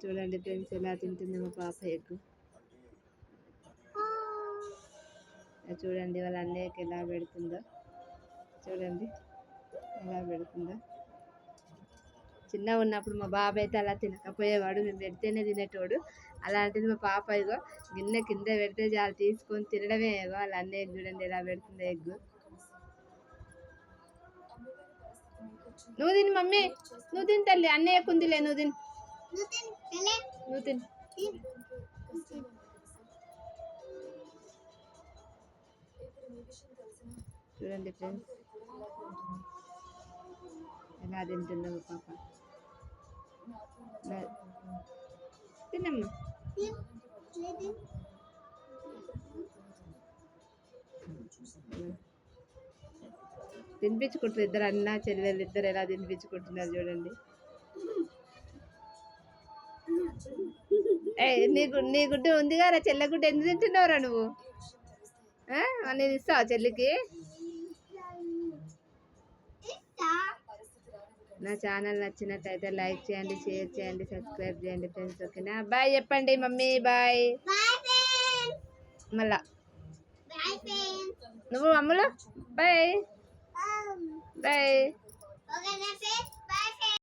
చూడండి ఫ్రెండ్స్ ఎలా తింటుంది మా పాప ఎగ్. చూడండి వాళ్ళ అన్నయ్యకి ఎలా పెడుతుందో, చూడండి ఎలా పెడుతుందో. చిన్నగా ఉన్నప్పుడు మా బాబాయ్ అయితే అలా తినకపోయేవాడు, మేము పెడితేనే తినేటోడు. అలాంటిది మా పాప ఇగో గిన్నె కింద పెడితే చాలా తీసుకొని తినడమే. ఇగో వాళ్ళ అన్నయ్య చూడండి ఎలా పెడుతుందో ఎగ్. నువ్వు తిని మమ్మీ, నువ్వు తిని తల్లి, అన్నయ్య కుందిలే, నువ్వు తిని, నువ్వు తిని. చూడండి ఫ్రెండ్స్ ఎలా తింటుందో మా పాప. తినమ్మా. తినిపించుకుంటారు ఇద్దరు అన్న చెల్లెళ్ళు ఇద్దరు ఎలా తినిపించుకుంటున్నారు చూడండి. నీ గుడ్డ ఉంది కదా చెల్లె గుడ్డ, ఎందుకు తింటున్నావురా నువ్వు? నేను ఇస్తావా చెల్లికి? నా ఛానల్ నచ్చినట్టయితే లైక్ చేయండి, షేర్ చేయండి, సబ్స్క్రైబ్ చేయండి ఫ్రెండ్స్. ఓకేనా? బాయ్ చెప్పండి మమ్మీ. బాయ్. మళ్ళా నువ్వు అమ్ములు బాయ్ బాయ్.